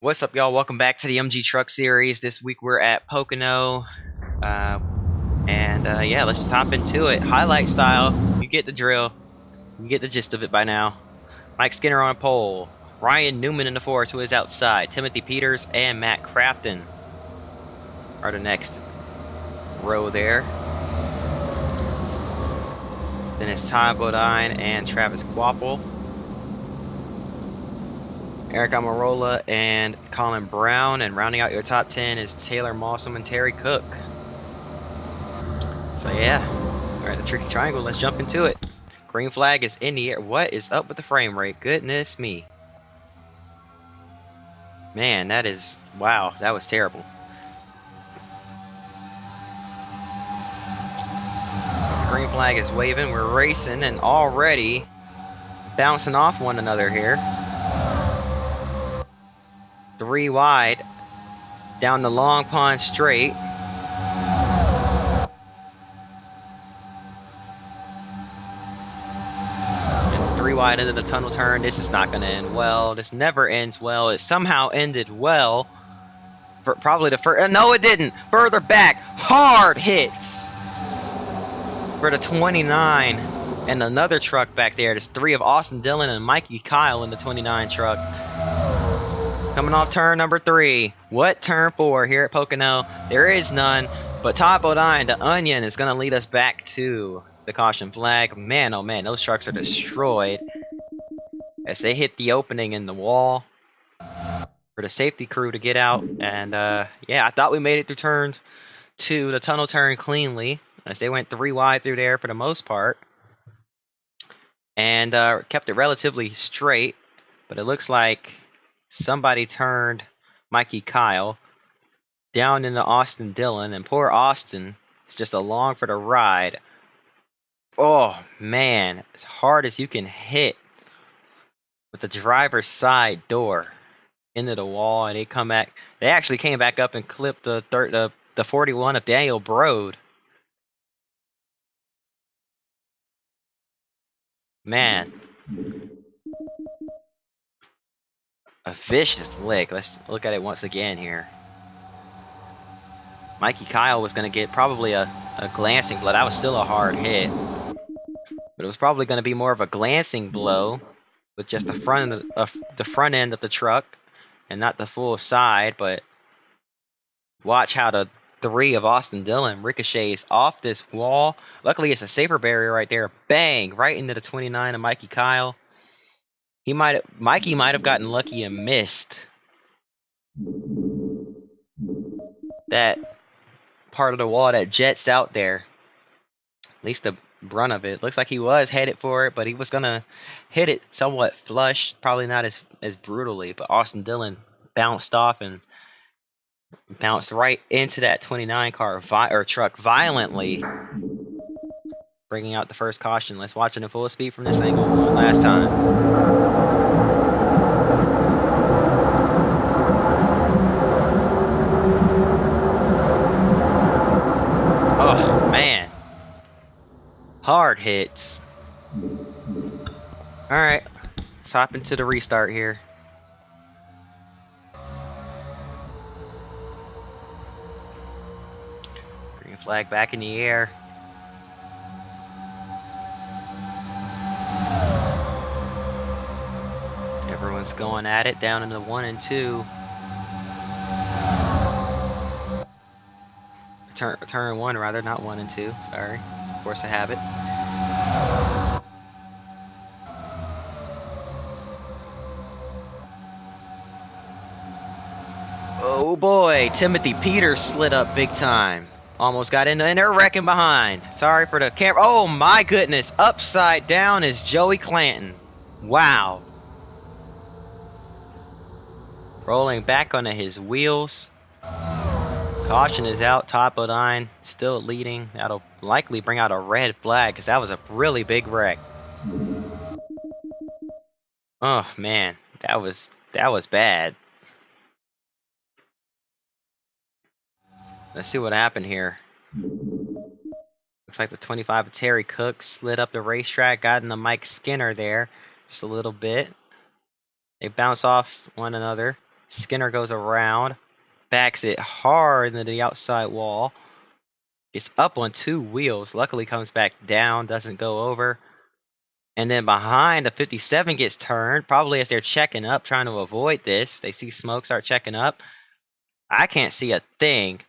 What's up, y'all? Welcome back to the MG Truck Series. This week we're at Pocono. Yeah, let's just hop into it. Highlight style. You get the drill. You get the gist of it by now. Mike Skinner on pole. Ryan Newman in the 4 to his outside. Timothy Peters and Matt Crafton are the next row there. Then it's Ty Bodine and Travis Quapple. Eric Amarola and Colin Brown, and rounding out your top 10 is Taylor Mossum and Terry Cook. So yeah, alright, the tricky triangle, let's jump into it. Green flag is in the air. What is up with the frame rate? Goodness me. Man, that is, wow, that was terrible. Green flag is waving, we're racing and already bouncing off one another here. 3 wide down the Long Pond straight. And 3 wide into the tunnel turn. This is not going to end well. This never ends well. It somehow ended well. For probably the first. No, it didn't. Further back. Hard hits for the 29. And another truck back there. There's 3 of Austin Dillon and Mikey Kyle in the 29 truck. Coming off turn number 3. What turn 4 here at Pocono? There is none. But Todd Bodine, the Onion, is going to lead us back to the caution flag. Man, oh man, those trucks are destroyed as they hit the opening in the wall for the safety crew to get out. And yeah, I thought we made it through turn 2, the tunnel turn, cleanly, as they went 3 wide through there for the most part. And kept it relatively straight. But it looks like somebody turned Mikey Kyle down into Austin Dillon, and poor Austin is just along for the ride. Oh man, as hard as you can hit with the driver's side door into the wall, and they actually came back up and clipped the 41 of Daniel Brode. Man, a vicious lick. Let's look at it once again here. Mikey Kyle was going to get probably a glancing blow. That was still a hard hit, but it was probably going to be more of a glancing blow with just the front end of the truck and not the full side. But watch how the 3 of Austin Dillon ricochets off this wall. Luckily, it's a safer barrier right there. Bang! Right into the 29 of Mikey Kyle. Mikey might have gotten lucky and missed that part of the wall that jets out there. At least the brunt of it. Looks like he was headed for it, but he was gonna hit it somewhat flush. Probably not as brutally, but Austin Dillon bounced off and bounced right into that 29 car truck violently, bringing out the first caution. Let's watch it in full speed from this angle one last time. Oh man, hard hits. All right, let's hop into the restart here. Green flag back in the air. Everyone's going at it down into 1 and 2. Turn 1 rather, not 1 and 2. Sorry, force of habit. Oh boy, Timothy Peters slid up big time. Almost got into, and they're wrecking behind. Sorry for the camera. Oh my goodness, upside down is Joey Clanton. Wow. Rolling back onto his wheels. Caution is out. Todd Bodine still leading. That'll likely bring out a red flag because that was a really big wreck. Oh man, that was bad. Let's see what happened here. Looks like the 25 of Terry Cook slid up the racetrack, got into Mike Skinner there just a little bit. They bounce off one another. Skinner goes around, backs it hard into the outside wall. Gets up on 2 wheels. Luckily comes back down, doesn't go over. And then behind, the 57 gets turned, probably as they're checking up, trying to avoid this. They see smoke, start checking up. I can't see a thing,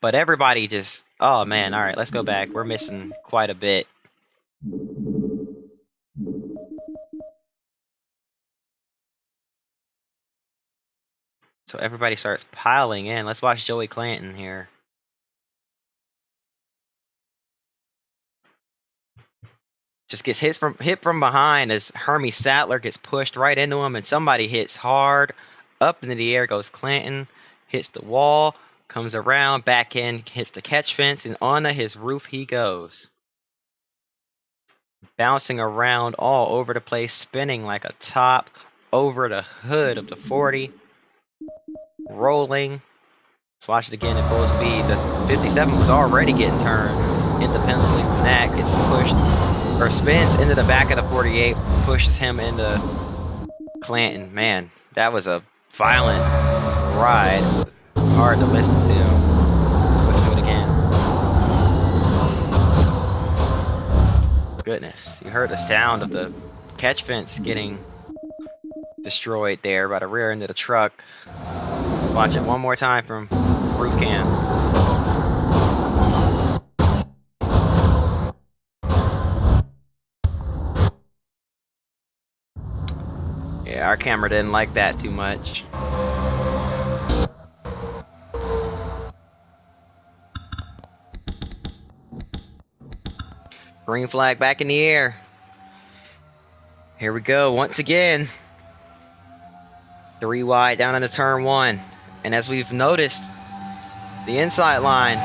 but everybody just, oh man, all right, let's go back. We're missing quite a bit. So everybody starts piling in. Let's watch Joey Clanton here. Just gets hit from behind as Hermie Sattler gets pushed right into him, and somebody hits hard. Up into the air goes Clanton, hits the wall, comes around, back in, hits the catch fence, and onto his roof he goes. Bouncing around all over the place, spinning like a top over the hood of the 40. Rolling. Let's watch it again at full speed. The 57 was already getting turned independently from that. Gets pushed, or spins into the back of the 48, pushes him into Clanton. Man, that was a violent ride. Hard to listen to. Let's do it again. Goodness, you heard the sound of the catch fence getting destroyed there by the rear end of the truck. Watch it one more time from roof cam. Yeah, our camera didn't like that too much. Green flag back in the air. Here we go once again. 3 wide down into turn 1. And as we've noticed, the inside line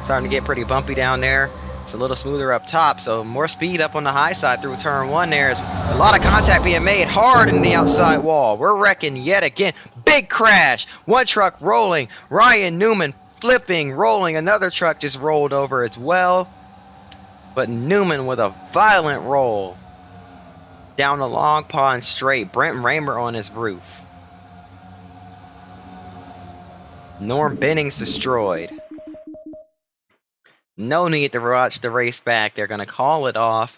starting to get pretty bumpy down there. It's a little smoother up top, so more speed up on the high side through turn 1 there. Is a lot of contact being made hard in the outside wall. We're wrecking yet again. Big crash. One truck rolling. Ryan Newman flipping, rolling. Another truck just rolled over as well. But Newman with a violent roll down the Long Pond straight. Brent Raymer on his roof. Norm Bennings destroyed. No need to watch the race back. They're going to call it off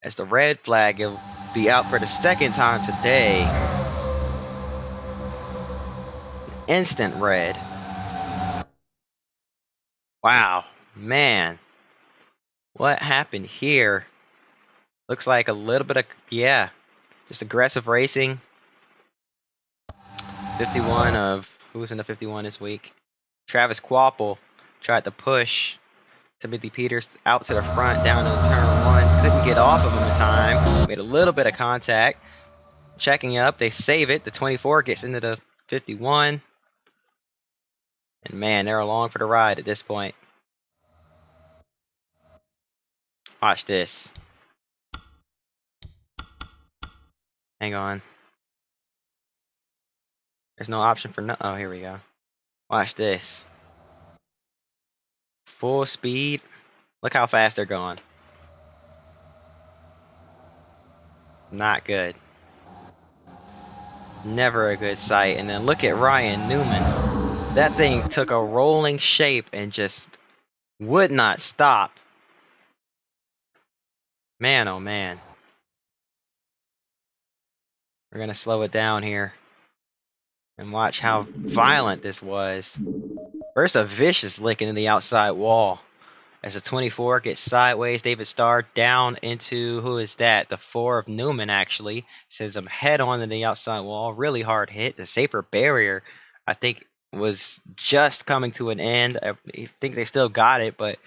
as the red flag will be out for the second time today. Instant red. Wow, man. What happened here? Looks like a little bit of, yeah, just aggressive racing. 51 of, who was in the 51 this week? Travis Quapple tried to push Timothy Peters out to the front, down to turn 1. Couldn't get off of him in time. Made a little bit of contact. Checking up, they save it. The 24 gets into the 51. And man, they're along for the ride at this point. Watch this. Hang on. There's no option for no. Oh, here we go. Watch this. Full speed. Look how fast they're going. Not good. Never a good sight. And then look at Ryan Newman. That thing took a rolling shape and just would not stop. Man, oh man. We're going to slow it down here and watch how violent this was. First, a vicious lick into the outside wall. As the 24 gets sideways, David Starr down into, who is that? The 4 of Newman, actually. Sends him head on to the outside wall. Really hard hit. The safer barrier, I think, was just coming to an end. I think they still got it, but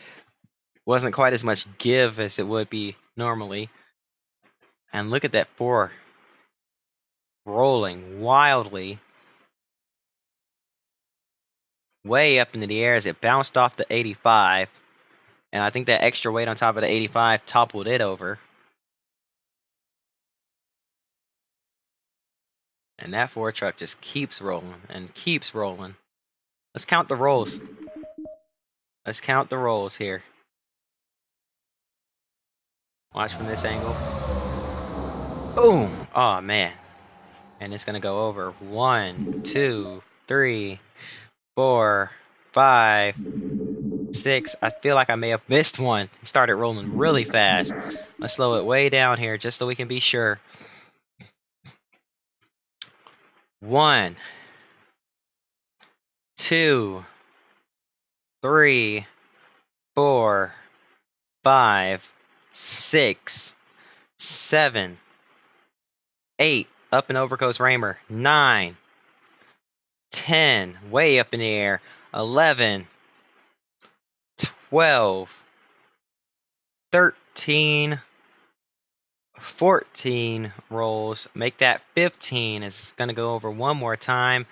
wasn't quite as much give as it would be normally. And look at that 4 rolling wildly way up into the air as it bounced off the 85. And I think that extra weight on top of the 85 toppled it over. And that 4 truck just keeps rolling and keeps rolling. Let's count the rolls. Let's count the rolls here. Watch from this angle. Boom! Oh man. And it's going to go over 1, 2, 3, 4, 5, 6. I feel like I may have missed one. It started rolling really fast. Let's slow it way down here just so we can be sure. 1, 2, 3, 4, 5, 6, 7, 8. Up and over goes Raymer. 9, 10. Way up in the air. 11, 12, 13, 14 rolls. Make that 15. It's going to go over one more time.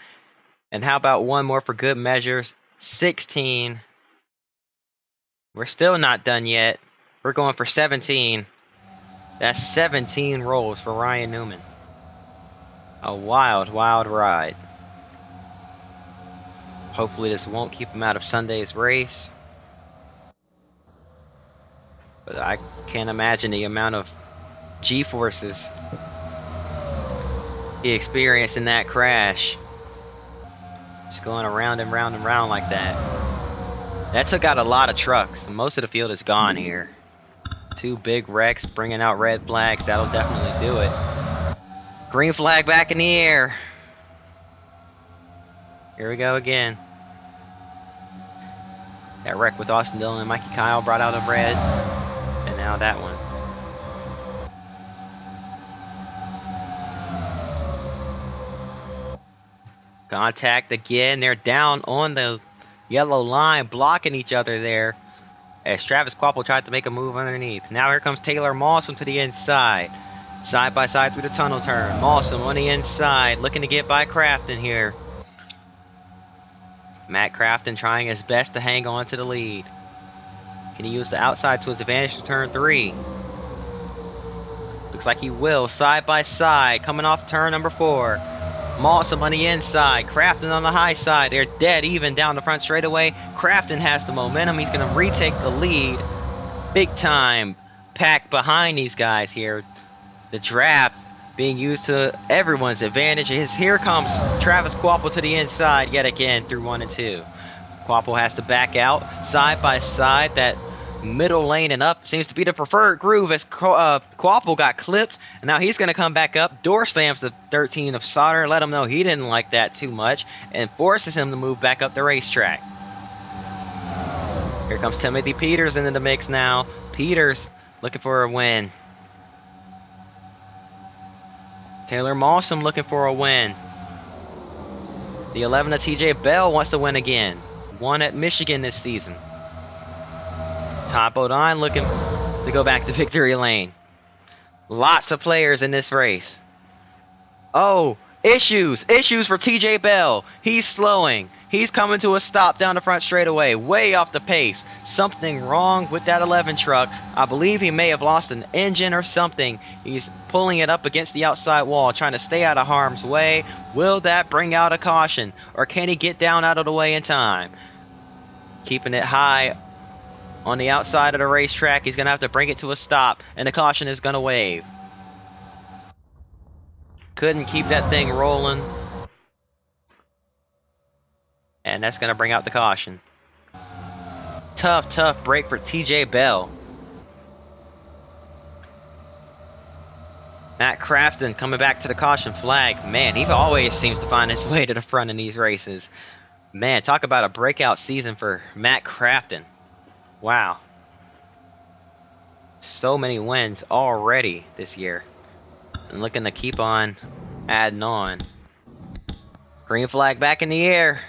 And how about one more for good measures? 16. We're still not done yet. We're going for 17. That's 17 rolls for Ryan Newman. A wild, wild ride. Hopefully this won't keep him out of Sunday's race. But I can't imagine the amount of G-forces he experienced in that crash. Just going around and round and round like that. That took out a lot of trucks. Most of the field is gone here. 2 big wrecks bringing out red flags. That'll definitely do it. Green flag back in the air. Here we go again. That wreck with Austin Dillon and Mikey Kyle brought out a red. And now that one. Contact again. They're down on the yellow line, blocking each other there. As Travis Quapple tried to make a move underneath. Now here comes Taylor Mawson to the inside. Side by side through the tunnel turn. Mawson on the inside, looking to get by Crafton here. Matt Crafton trying his best to hang on to the lead. Can he use the outside to his advantage to turn 3? Looks like he will. Side by side, coming off turn number 4. Mawson on the inside, Crafton on the high side. They're dead even down the front straightaway. Crafton has the momentum. He's going to retake the lead. Big time pack behind these guys here. The draft being used to everyone's advantage. Here comes Travis Quapple to the inside yet again through 1 and 2. Quapple has to back out side by side. That middle lane and up seems to be the preferred groove as Quapple got clipped. And now he's going to come back up. Door slams the 13 of Sauter. Let him know he didn't like that too much. And forces him to move back up the racetrack. Here comes Timothy Peters into the mix now. Peters looking for a win. Taylor Mawson looking for a win. The 11 of TJ Bell wants to win again. Won at Michigan this season. Top O'Dine looking to go back to victory lane. Lots of players in this race. Oh, issues for TJ Bell. He's slowing. He's coming to a stop down the front straightaway, way off the pace. Something wrong with that 11 truck. I believe he may have lost an engine or something. He's pulling it up against the outside wall, trying to stay out of harm's way. Will that bring out a caution, or can he get down out of the way in time? Keeping it high on the outside of the racetrack. He's going to have to bring it to a stop, and the caution is going to wave. Couldn't keep that thing rolling. And that's going to bring out the caution. Tough break for TJ Bell. Matt Crafton coming back to the caution flag. Man, he always seems to find his way to the front in these races. Man, talk about a breakout season for Matt Crafton. Wow. So many wins already this year. And looking to keep on adding on. Green flag back in the air.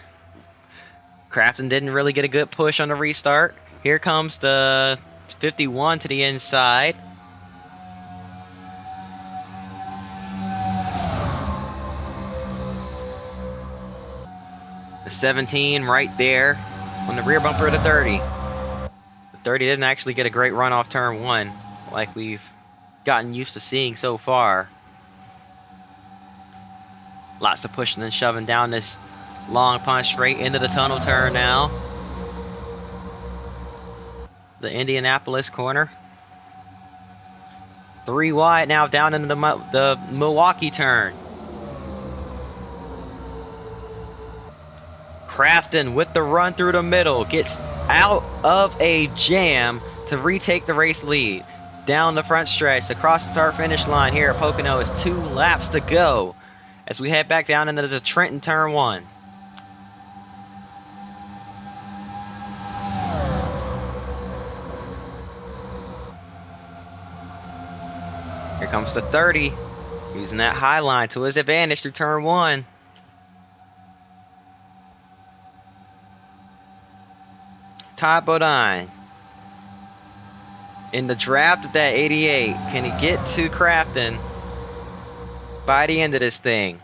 Crafton didn't really get a good push on the restart. Here comes the 51 to the inside. The 17 right there on the rear bumper of the 30. The 30 didn't actually get a great run off turn 1 like we've gotten used to seeing so far. Lots of pushing and shoving down this long punch straight into the tunnel turn now. The Indianapolis corner. 3 wide now down into the Milwaukee turn. Crafton with the run through the middle gets out of a jam to retake the race lead. Down the front stretch, across the start finish line here at Pocono is 2 laps to go as we head back down into the Trenton turn 1. Here comes the 30, using that high line to his advantage through turn 1. Todd Bodine in the draft of that 88. Can he get to Crafton by the end of this thing?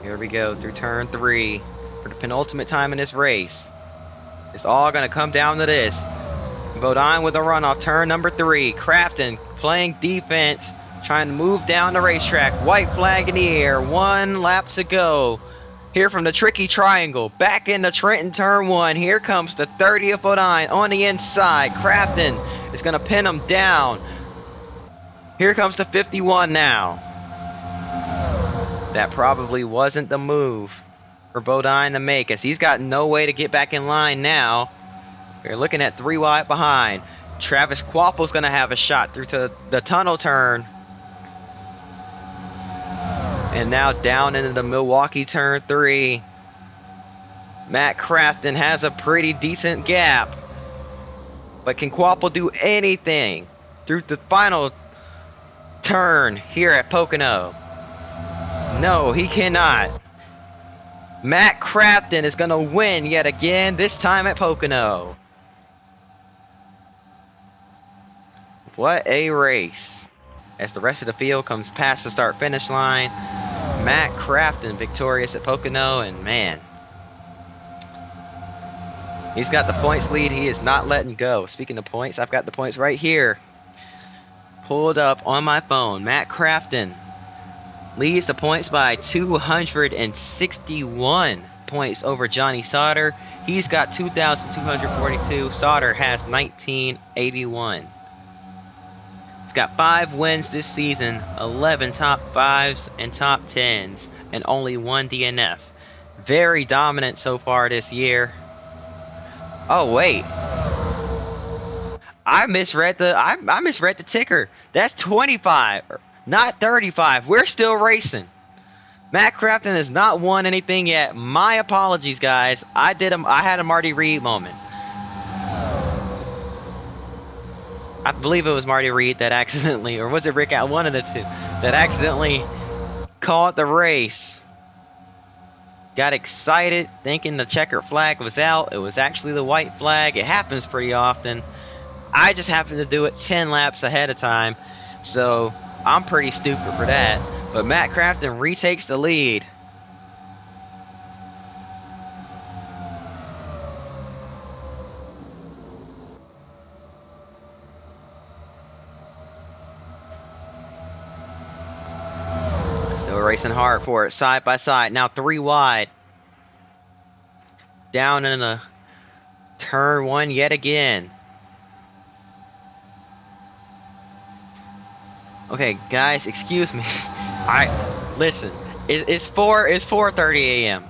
Here we go through turn 3 for the penultimate time in this race. It's all going to come down to this. Bodine with a run off turn number 3. Crafton playing defense, trying to move down the racetrack. White flag in the air. 1 lap to go. Here from the tricky triangle. Back into Trenton turn 1. Here comes the 30 of Bodine on the inside. Crafton is going to pin him down. Here comes the 51 now. That probably wasn't the move for Bodine to make, as he's got no way to get back in line now. We're looking at 3 wide behind. Travis Quapple's going to have a shot through to the tunnel turn. And now down into the Milwaukee turn 3. Matt Crafton has a pretty decent gap. But can Quapple do anything through the final turn here at Pocono? No, he cannot. Matt Crafton is going to win yet again, this time at Pocono. What a race. As the rest of the field comes past the start finish line, Matt Crafton victorious at Pocono, and man, he's got the points lead. He is not letting go. Speaking of points, I've got the points right here pulled up on my phone. Matt Crafton leads the points by 261 points over Johnny Sauter. He's got 2,242. Sauter has 1981. He's got 5 wins this season, 11 top 5s and top 10s, and only 1 DNF. Very dominant so far this year. Oh wait, I misread the ticker. That's 25, not 35. We're still racing. Matt Crafton has not won anything yet. My apologies, guys. I had a Marty Reed moment. I believe it was Marty Reed that accidentally, or was it Rick out, one of the two, that accidentally called the race. Got excited thinking the checkered flag was out. It was actually the white flag. It happens pretty often. I just happened to do it 10 laps ahead of time, so I'm pretty stupid for that. But Matt Crafton retakes the lead. Still racing hard for it, side by side. Now 3 wide. Down in the turn 1 yet again. Okay, guys, excuse me. Listen. It's 4:30 a.m.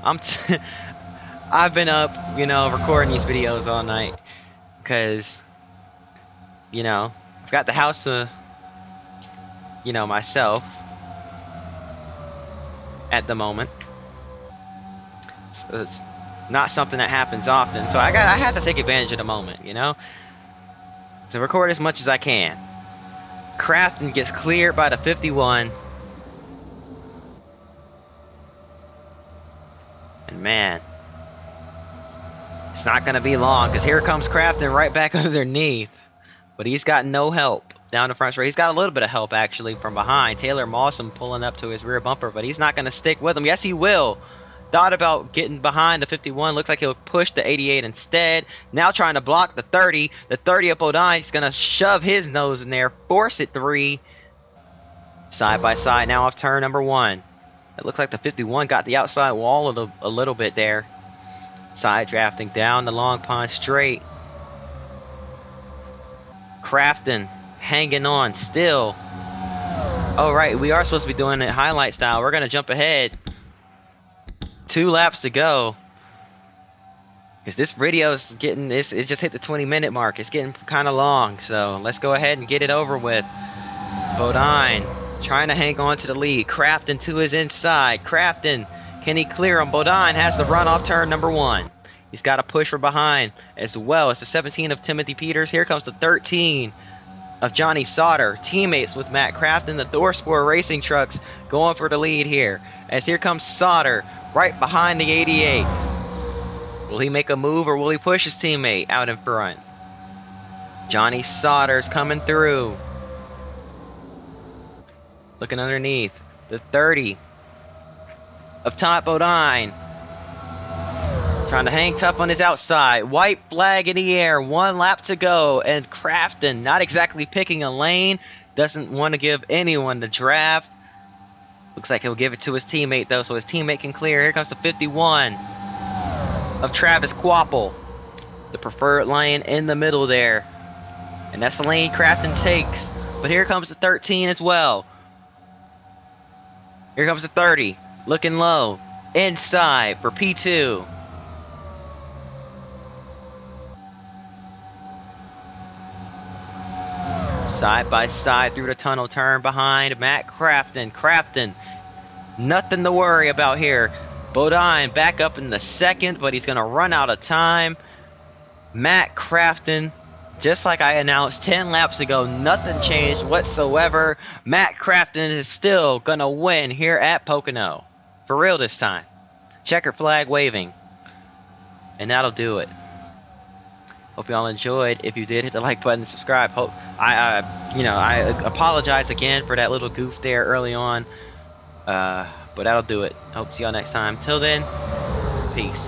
I've been up, recording these videos all night because, I've got the house to, myself at the moment. So it's not something that happens often. So I have to take advantage of the moment, to record as much as I can. Crafton gets cleared by the 51. And man, it's not going to be long, because here comes Crafton right back underneath. But he's got no help down the front straight. He's got a little bit of help actually from behind. Taylor Mawson pulling up to his rear bumper, but he's not going to stick with him. Yes, he will. Thought about getting behind the 51. Looks like he'll push the 88 instead. Now trying to block the 30. The 30 of Bodine. He's going to shove his nose in there. Force it 3. Side by side now off turn number 1. It looks like the 51 got the outside wall a little bit there. Side drafting down the long pond straight. Crafton hanging on still. Oh, right, we are supposed to be doing it highlight style. We're going to jump ahead. 2 laps to go. Because this video is getting, it just hit the 20-minute mark. It's getting kind of long, so let's go ahead and get it over with. Bodine trying to hang on to the lead. Crafton to his inside. Crafton, can he clear him? Bodine has the run off turn number 1. He's got to push from behind as well. It's the 17 of Timothy Peters. Here comes the 13 of Johnny Sauter. Teammates with Matt Crafton. The Thorspor Racing Trucks going for the lead here. As here comes Sauter right behind the 88. Will he make a move or will he push his teammate out in front? Johnny Sauter's coming through. Looking underneath. The 30 of Todd Bodine. Trying to hang tough on his outside. White flag in the air. 1 lap to go. And Crafton not exactly picking a lane. Doesn't want to give anyone the draft. Looks like he'll give it to his teammate though, so his teammate can clear. Here comes the 51 of Travis Quapple. The preferred lane in the middle there. And that's the lane Crafton takes. But here comes the 13 as well. Here comes the 30. Looking low. Inside for P2. Side by side through the tunnel turn behind Matt Crafton. Crafton, nothing to worry about here. Bodine back up in the second, but he's going to run out of time. Matt Crafton, just like I announced 10 laps ago, nothing changed whatsoever. Matt Crafton is still going to win here at Pocono. For real this time. Checker flag waving. And that'll do it. Hope y'all enjoyed. If you did, hit the like button and subscribe. Hope I apologize again for that little goof there early on. But that'll do it. Hope to see y'all next time. Till then, peace.